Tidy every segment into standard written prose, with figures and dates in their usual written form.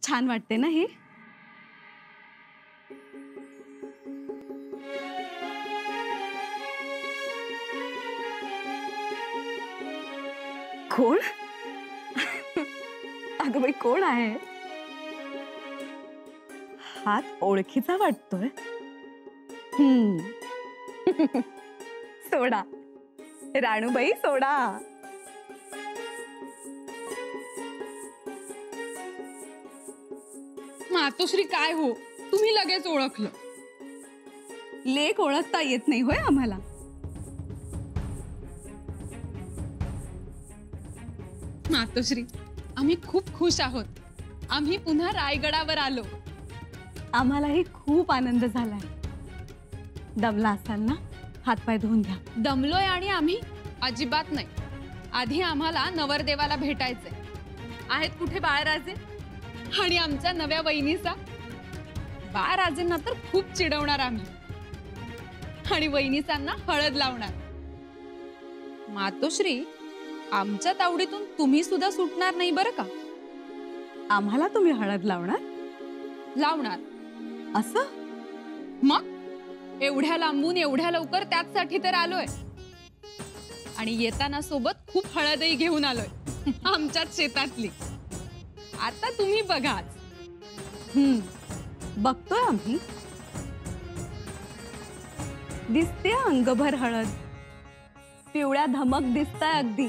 छान वाटते ना हे? कोण? अगं बाई, कोण आहे? हात ओळखीचा वाटतोय. सोडा राणूबाई, सोडा. मातोश्री, काय हो, तुम्ही लगेच ओळखलं? लेक ओळखता येत नाही होय आम्हाला? मातोश्री, आम्ही खूप खुश आहोत. आम्ही पुन्हा रायगडावर आलो. आम्हालाही खूप आनंद झालाय. दमला असाल ना? हातपाय धुवून घ्या. दमलोय आणि आम्ही अजिबात नाही. आधी आम्हाला नवरदेवाला भेटायचंय. आहेत कुठे बाळराजे आणि आमच्या नव्या वहिनीचा? बाळराजेंना तर खूप चिडवणार आम्ही आणि वहिनीचांना हळद लावणार. मातोश्री, आमच्या तावडीतून तुम्ही सुद्धा सुटणार नाही बरं का? आम्हाला तुम्ही हळद लावणार? लावणार. असं? मग एवढ्या लांबून एवढ्या लवकर त्याचसाठी तर आलोय. आणि येताना सोबत खूप हळदही घेऊन आलोय, आमच्याच शेतातली. आता तुम्ही बघाच. बघतोय आम्ही. दिसते अंगभर हळद. पिवळ्या धमक दिसताय अगदी.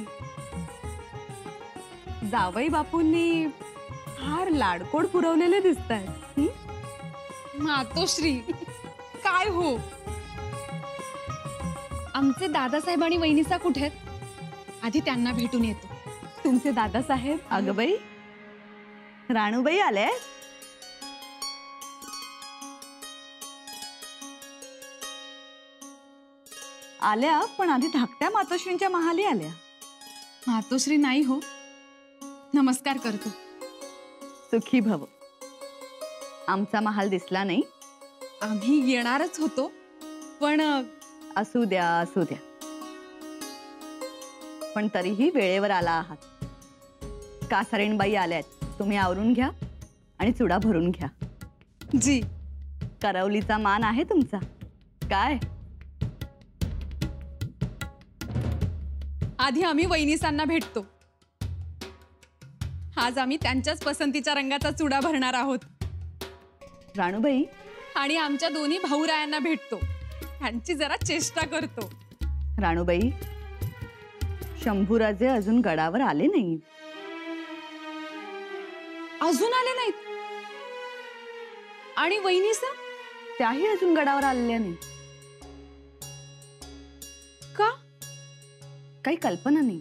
जावई बापूंनी फार लाडकोड पुरवलेले दिसतायत. मातोश्री, काय हो? आमचे दादासाहेब आणि वहिनीचा कुठे आहेत? आधी त्यांना भेटून येतो. तुमचे दादासाहेब? अगं बाई, राणूबाई आले. आल्या, पण आधी धाकट्या मातोश्रींच्या महाली आल्या. मातोश्री नाही हो. नमस्कार करतो. सुखी भव. आमचा महाल दिसला नाही? आम्ही येणारच होतो, पण असू द्या असू द्या. पण तरीही वेळेवर आला आहात. कासारेणबाई आल्यात. तुम्ही आवरून घ्या आणि चुडा भरून घ्या. जी. करवलीचा मान आहे तुमचा. काय? आधी आम्ही वहिनीसांना भेटतो. आज आम्ही त्यांच्याच पसंतीच्या रंगाचा चुडा भरणार आहोत. राणूबाई? आणि आमच्या दोन्ही भाऊरायांना भेटतो. त्यांची जरा चेष्टा करतो. राणूबाई, शंभूराजे अजून गडावर आले नाही. अजून आले नाहीत? आणि वहिनीसा? त्याही अजून गडावर आलेल्या नाही. का? काही कल्पना नाही.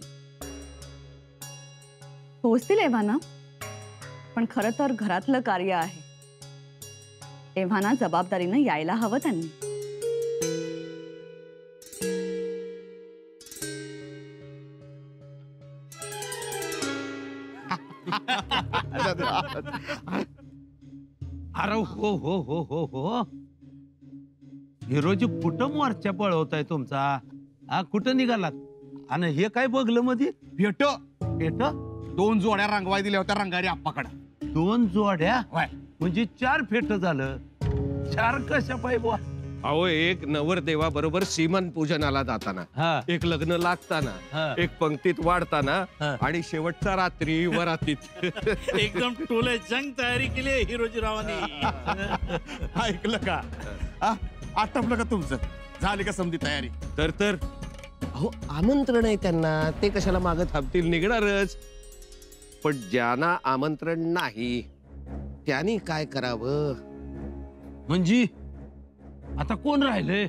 पोहोचतील एव्हाना, पण खरं तर घरातलं कार्य आहे. एव्हाना जबाबदारीनं यायला हवं त्यांनी. अरे हो हो हो हो हो, हिरोजी कुठं मोर्चा पळवताय तुमचा? हा, कुठं निघालात? आणि हे काय बघलं मध्ये? भेट भेट? 2 जोड्या रंगवाय दिल्या होत्या रंगारी आप्पाकडे. 2 जोड्या? होय. म्हणजे 4 फेट झालं. 4 कशा पाय बुवा? अहो, एक नवरदेवा बरोबर सीमन पूजनाला जाताना, हा. एक लग्न लागताना, हा. एक पंक्तीत वाढताना, हा. आणि शेवटचा रात्री वरातीत. एकदम टोले जंग तयारी केली आहे हिरोजीरावांनी. ऐकलं का? आटपलं का तुमचं? झाली का समधी तयारी? तर अहो, आमंत्रण आहे त्यांना, ते कशाला मागं थांबतील? निघणारच. पण ज्यांना आमंत्रण नाही त्यांनी काय करावं? म्हणजे आता कोण राहिले?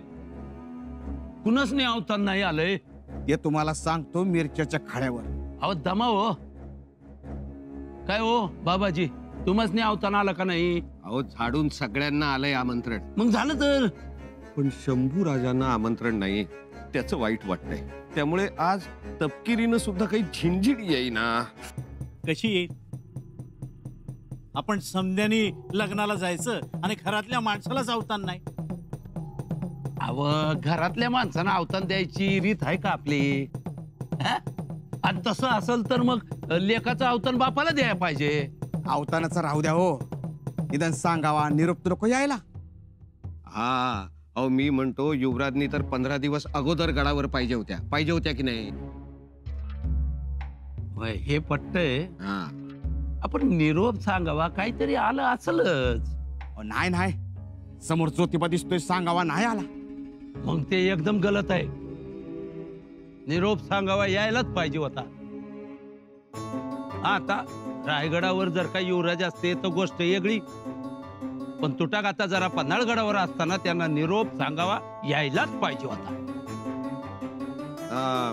कुणाच नाही अवतार नाही आलंय. हे तुम्हाला सांगतो मिरच्याच्या खाड्यावर. अहो दमा हो. काय हो बाबाजी, तुम्हाच नाही अवतार आला का नाही? अहो, झाडून सगळ्यांना आलंय आमंत्रण. मग झालं तर. पण शंभू राजांना आमंत्रण नाही, त्याचं वाईट वाटतंय. त्यामुळे आज तपकिरीनं सुद्धा काही झिंझिड येईना. कशी येईल? आपण समध्यानी लग्नाला जायचं आणि घरातल्या माणसालाच अवतार नाही. अव घरातल्या माणसांना अवतार द्यायची रीत आहे का आपली? आणि तसं असेल तर मग लेकाचं अवतार बापाला द्यायला पाहिजे. अवतानाचा राहू द्या हो. निदान सांगावा, निरोप तर नको यायला. हा अहो मी म्हणतो युवराजनी तर 15 दिवस अगोदर गडावर पाहिजे होत्या की नाही? होय, हे पटतंय. हा आपण निरोप सांगावा, काहीतरी आलं असलच. नाही समोर ज्योतिबा दिसतोय, सांगावा नाही आला. मग ते एकदम गलत आहे. निरोप सांगावा यायलाच पाहिजे होता. आता रायगडावर जर का युवराज असते तर गोष्ट वेगळी, पण तुटाक आता जरा पन्हाळगडावर असताना त्यांना निरोप सांगावा यायलाच पाहिजे होता.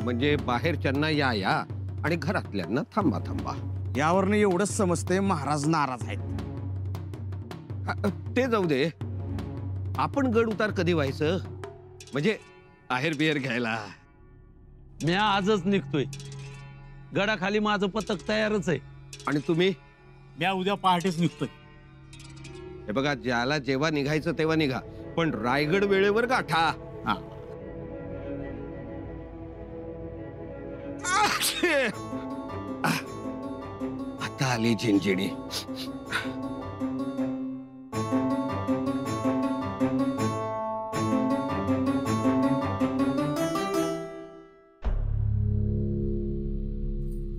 म्हणजे बाहेरच्यांना या आणि घरातल्यांना थांबा. यावरनं एवढंच समजतंय महाराज नाराज आहेत. ते जाऊ दे, आपण गड उतार कधी व्हायचं? म्हणजे आहेर बिहेर घ्यायला. मी आजच निघतोय. गडाखाली माझं पथक तयारच आहे. आणि तुम्ही? मी उद्या पहाटेच निघतोय. हे बघा, ज्याला जेव्हा निघायचं तेव्हा निघा, पण रायगड वेळेवर गाठा. हा. आता आली झिंझिणी.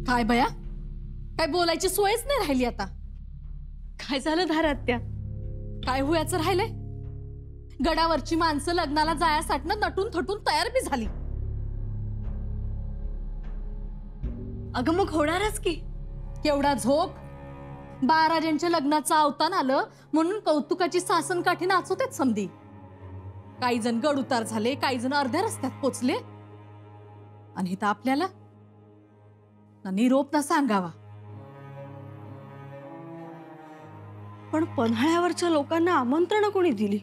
काय बया, काय बोलायची सोयच नाही राहिली आता. काय झालं धारात्या? काय होयाचं राहिलंय? गडावरची माणसं लग्नाला जायासाठी नटून थटून तयार बी झाली. अगं मग होणारच की. केवढा झोप. बाळराजांच्या लग्नाचं अवतान आलं म्हणून कौतुकाची सासनकाठी नाचवतेच समधी. काही जण गड उतार झाले, काही जण अर्ध्या रस्त्यात पोचले, आणि इथं आपल्याला ना निरोप ना सांगावा. पण पन्हाळ्यावरच्या लोकांना आमंत्रण कोणी दिली?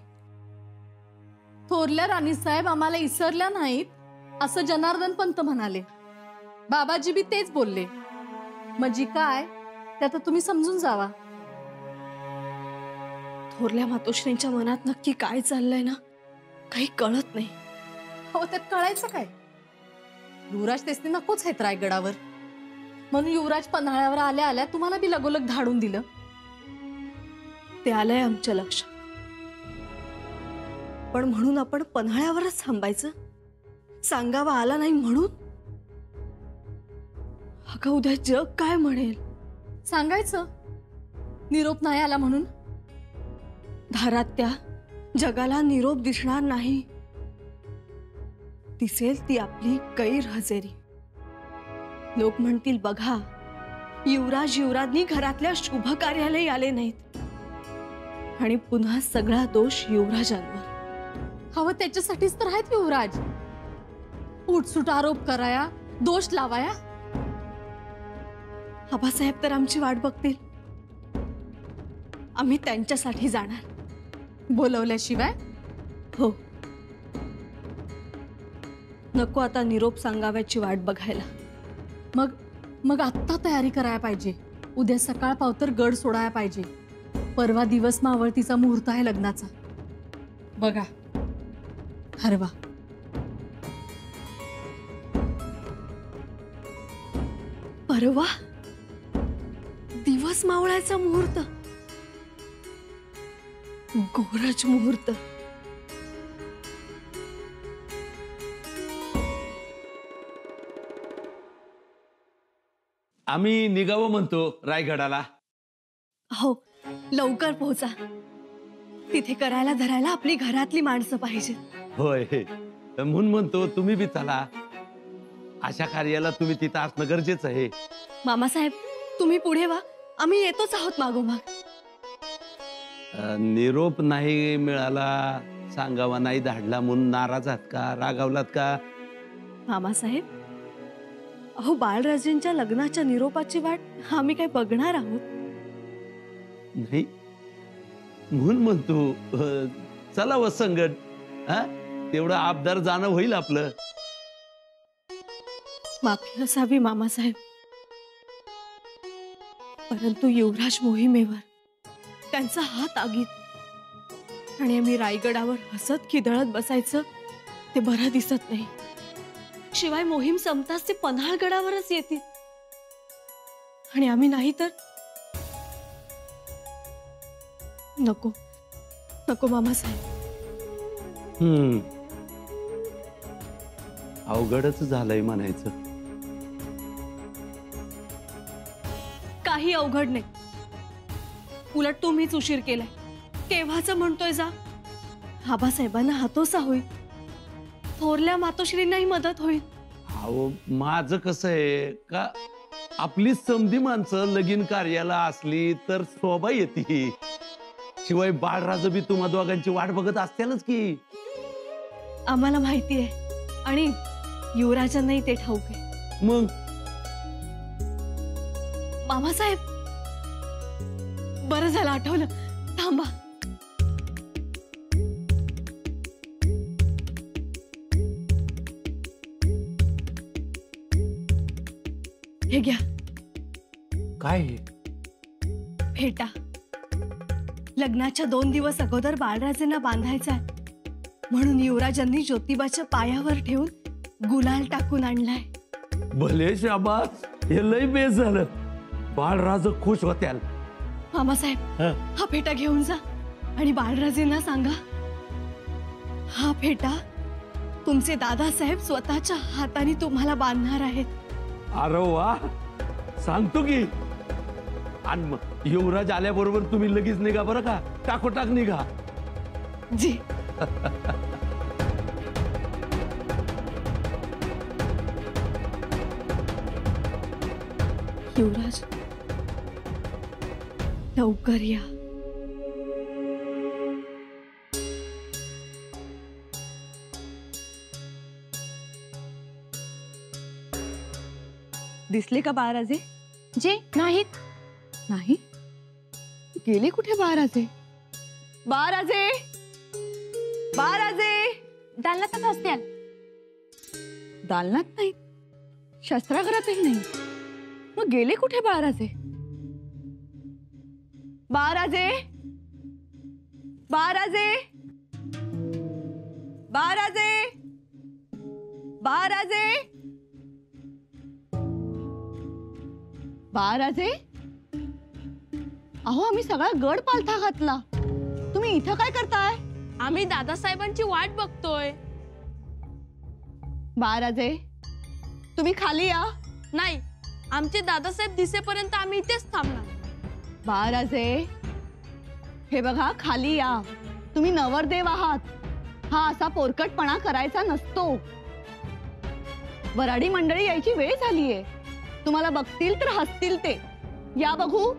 थोरल्या राणीसाहेब आम्हाला इसरल्या नाहीत असं जनार्दन पंत म्हणाले. बाबाजी बी तेच बोलले. म्हणजे काय ते आता तुम्ही समजून जावा. थोरल्या मातोश्रींच्या मनात नक्की काय चाललंय ना, काही कळत नाही. हो, त्यात कळायचं काय? युवराज तेसनी नकोच आहेत रायगडावर, म्हणून युवराज पन्हाळ्यावर आल्या आल्या तुम्हाला बी लगोलग धाडून दिलं. ते आलंय आमच्या लक्षात, पण म्हणून आपण पन्हाळ्यावरच थांबायचं? सांगावा आला नाही म्हणून? अगं उद्या जग काय म्हणेल? सांगायचं निरोप नाही आला म्हणून. धारात्या, जगाला निरोप दिसणार नाही. दिसेल ती आपली गैरहजेरी. लोक म्हणतील, बघा युवराजनी घरातल्या शुभ कार्यालय आले नाहीत, आणि पुन्हा सगळा दोष युवराजांवर. हवं त्याच्यासाठीच तर आहेत युवराज. उठसूट आरोप कराया, दोष लावाया. आबासाहेब तर आमची वाट बघतील. आम्ही त्यांच्यासाठी जाणार. बोलवल्याशिवाय? हो. नको आता निरोप सांगाव्याची वाट बघायला. मग आत्ता तयारी करायला पाहिजे. उद्या सकाळ पावतर गड सोडायला पाहिजे. परवा दिवस मावळतीचा मुहूर्त आहे लग्नाचा. बघा, ठरवा. परवा दिवस मावळायचा मुहूर्त, गोरज मुहूर्त. आम्ही निघावं म्हणतो रायगडाला. हो, लवकर पोहोचा. तिथे करायला धरायला आपली घरातली माणसं पाहिजे. होय, म्हणून म्हणतो तुम्ही बी चला. अशा कार्याला तुम्ही तिथं असणं गरजेचं आहे. मामासाहेब, तुम्ही पुढे व्हा, आम्ही येतोच आहोत मागोमाग. निरोप नाही मिळाला, सांगावा नाही धाडला म्हणून नाराज आहात का? रागावलात का? मामासाहेब, अहो बाळराजेंच्या लग्नाच्या निरोपाची वाट आम्ही काय बघणार आहोत? नाही, म्हणून म्हणतो चला व संगत. तेवढं आबदार जाणं होईल आपलं. माफी असावी मामासाहेब, परंतु युवराज मोहिमेवर त्यांचा हात आगीत, आणि आम्ही रायगडावर हसत खिदळत बसायचं ते बरं दिसत नाही. शिवाय मोहीम संपताच ते पन्हाळगडावरच येतील, आणि आम्ही नाही तर नको नको मामासाहेब. अवघडच झालंय म्हणायचं. काही अवघड नाही, उलट तुम्हीच उशीर केलाय. केव्हाच म्हणतोय जा. आबासाहेबांना हातोसा होईल, थोरल्या मातोश्रींनाही मदत होईल. अहो माझं कसं आहे का, आपली समधी माणसं लगीन कार्याला असली तर शोभा येते. शिवाय बाळराज बी तुम्हा दोघांची वाट बघत असतीलच की. आम्हाला माहिती आहे आणि युवराजांनाही ते ठाऊक आहे. मग मामासाहेब, बरं झालं आठवलं. थांबा. हे घ्या. काय फेटा. लग्नाच्या 2 दिवस अगोदर बाळराजेंना बांधायचा आहे म्हणून युवराजांनी ज्योतिबाच्या पायावर ठेवून गुलाल टाकून आणलाय. भले शाबास, हे लय बेस झालं. बाळराज खुश होत्याल. मामासाहेब, हा फेटा घेऊन जा आणि बाळराजेंना सांगा, हा फेटा तुमचे दादासाहेब स्वतःच्या हाताने तुम्हाला बांधणार आहेत. अरे वा, सांगतो की. आणि मग युवराज आल्याबरोबर तुम्ही लगेच निघा बरं का. टाकोटाक निघा. जी. युवराज, लवकर या. दिसले का बाळराजे? जे नाहीत. नाही गेले कुठे बाळराजे? बाळराजे, बाळराजे दालनातच असतील. दालनात नाही, शस्त्रागारातही नाही. मग गेले कुठे बाळराजे? बाळराजे, बाळराजे, बाळराजे, बाळराजे, बाळराजे. अहो आम्ही सगळा गड पालथा घातला, तुम्ही इथं काय करताय? आम्ही दादासाहेबांची वाट बघतोय. बाळराजे, तुम्ही खाली या. नाही, आमचे दादासाहेब दिसेपर्यंत आम्ही इथेच थांबणार. बाळराजे, हे बघा खाली या. तुम्ही नवरदेव आहात, हा असा पोरकटपणा करायचा नसतो. वराडी मंडळी यायची वेळ झालीये. तुम्हाला बघतील तर हसतील ते. या बघू.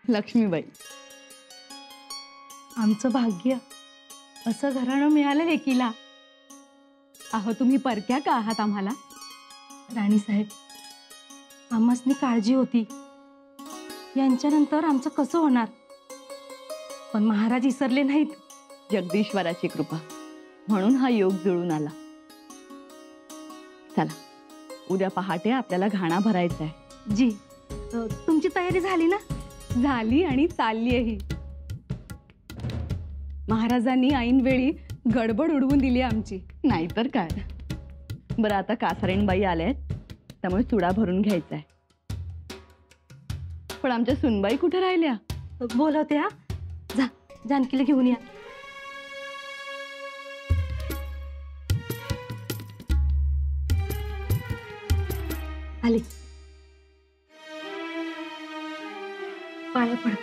लक्ष्मीबाई, आमचं भाग्य असं घराणं मिळालं लेकीला. अहो तुम्ही परक्या का आहात आम्हाला? राणीसाहेब, आम्हासनी काळजी होती यांच्यानंतर आमचं कसं होणार, पण महाराज विसरले नाहीत. जगदीश्वराची कृपा म्हणून हा योग जुळून आला. चला, उद्या पहाटे आपल्याला घाणा भरायचा आहे. जी, तुमची तयारी झाली ना? झाली आणि चाललीही. महाराजांनी ऐन वेळी गडबड उडवून दिली आमची, नाहीतर काय. बरं, आता कासारेणबाई आल्यात त्यामुळे चुडा भरून घ्यायचा आहे. पण आमच्या सुनबाई कुठे राहिल्या? बोलवते. हा, जा जानकीला घेऊन या. आले. पाया पड.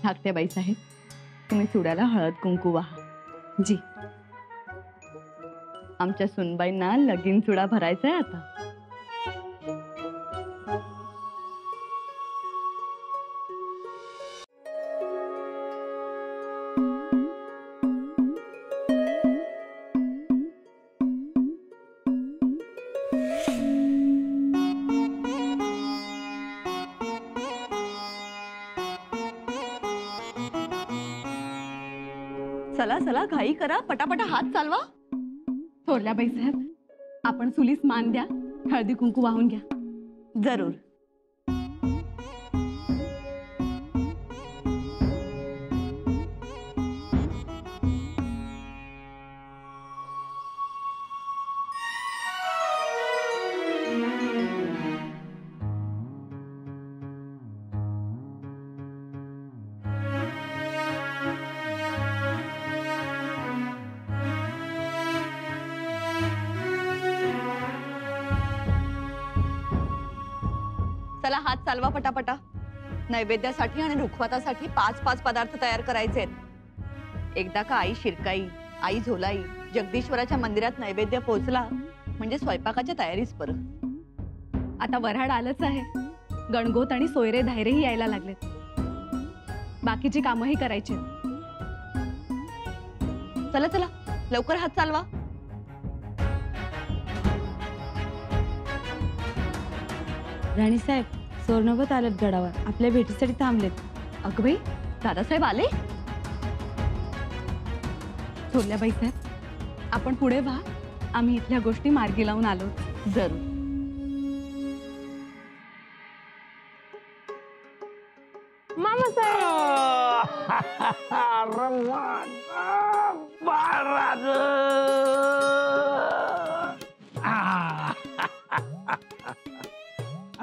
धाकट्या बाई साहेब, तुम्ही चुड्याला हळद कुंकू वाहा. जी. आमच्या सुनबाईंना लगीन चुडा भरायचा आहे आता. चला चला, घाई करा, पटापटा हात चालवा. थोरल्या बाईसाहेब, आपण चुलीस मान द्या, हळदी कुंकू वाहून घ्या. जरूर. चला हात चालवा पटापटा. नैवेद्यासाठी आणि रुखवातासाठी 5-5 पदार्थ तयार करायचे आहेत. एकदा का आई शिरकाई, आई झोलाई, जगदीश्वराच्या मंदिरात नैवेद्य पोहोचला म्हणजे स्वयंपाकाच्या तयारीच परत. आता वऱ्हाड आलंच आहे. गणगोत आणि सोयरे धायरेही यायला लागलेत. बाकीची कामंही करायची. चला चला, लवकर हात चालवा. राणी साहेब, सोर्णवत आलेत गडावर, आपल्या भेटीसाठी थांबलेत. अगं बाई, दादासाहेब आले? थोरल्या बाईसाहेब, आपण पुढे व्हा, आम्ही इथल्या गोष्टी मार्गी लावून आलो. जरूर.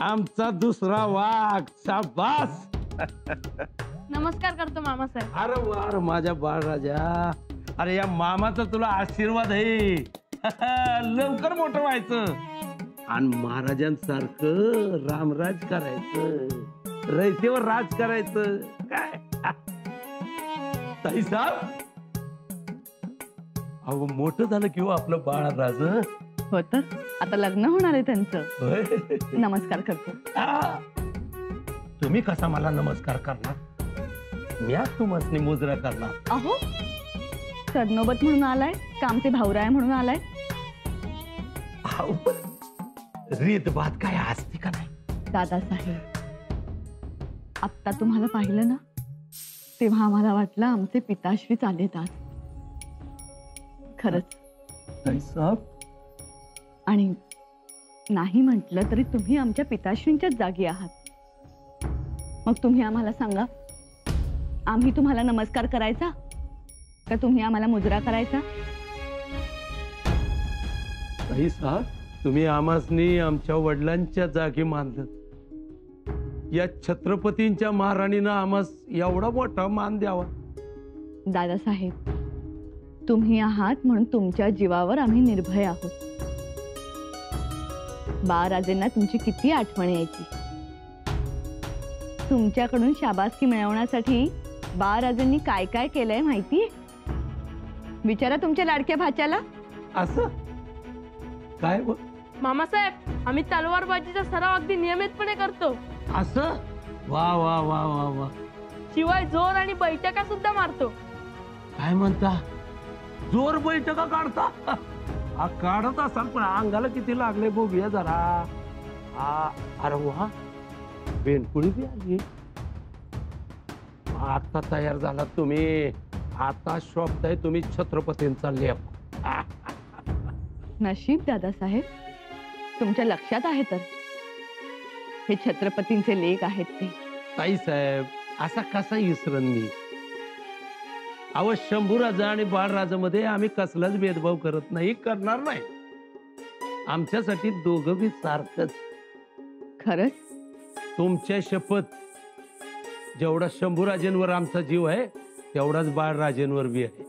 आमचा दुसरा वाघ, शाबास. नमस्कार करतो मामासाहेब. अरे वार माझ्या बाळराजा, अरे या मामाचा तुला आशीर्वाद आहे. लवकर मोठं व्हायचं आणि महाराजांसारखं रामराज करायचं, रयतेवर राज करायचं. काय ताई साहेब, अहो मोठं झालं किंवा आपलं बाळराज. होत, आता लग्न होणार आहे त्यांचं. होय. नमस्कार करतो. तुम्ही कसा मला नमस्कार करणार? मी तुम्हाला मुजरा करणार. अहो, सरनोबत म्हणून आलाय, कामते भाऊराय म्हणून आलाय. रीत बात काय असते का नाही? दादासाहेब, आत्ता तुम्हाला पाहिलं ना, तेव्हा आम्हाला वाटलं आमचे पिताश्रीच आलेत आज. खरंच. ताई साहेब, आणि नाही म्हटलं तरी तुम्ही आमच्या पिताश्रींच्याच जागी आहात. मग तुम्ही आम्हाला सांगा, आम्ही तुम्हाला नमस्कार करायचा का तुम्ही आम्हाला मुजरा करायचा? ताई साहेब, तुम्ही आमासनी आमच्या वडिलांच्या जागी मानलं. या छत्रपतींच्या महाराणीनं आम्हास एवढा मोठा मान द्यावा. दादासाहेब, तुम्ही आहात म्हणून तुमच्या जीवावर आम्ही निर्भय आहोत. बाळराजेंना तुमची किती आठवण यायची. तुमच्याकडून शाबासकी मिळवण्यासाठी बाळराजेंनी काय काय केलंय माहितीये? विचारा तुमच्या लाडक्या भाच्याला. असं काय? मामासाहेब, आम्ही तलवारबाजीचा सराव अगदी नियमितपणे करतो. असं? वा वा वा वा वा. शिवाय जोर आणि बैठका सुद्धा मारतो. काय म्हणता? जोर बैठका काढता? काढत असाल, पण अंगाला किती लागले बघूया जरा. अरे वा, बेनकुळी बी आली. आता तयार झाला तुम्ही. आता शोभताय तुम्ही छत्रपतींचा लेप. नशीब दादासाहेब, तुमच्या लक्षात आहे तर हे छत्रपतींचे लेख आहेत ते. ताई साहेब, असा कसा इसरण मी? अव शंभूराजा आणि बाळराजामध्ये आम्ही कसलाच भेदभाव करत नाही, करणार नाही. आमच्यासाठी दोघं बी सारखंच. खरंच? तुमच्या शपथ, जेवढा शंभूराजेंवर आमचा जीव आहे तेवढाच बाळराजेंवर बी आहे.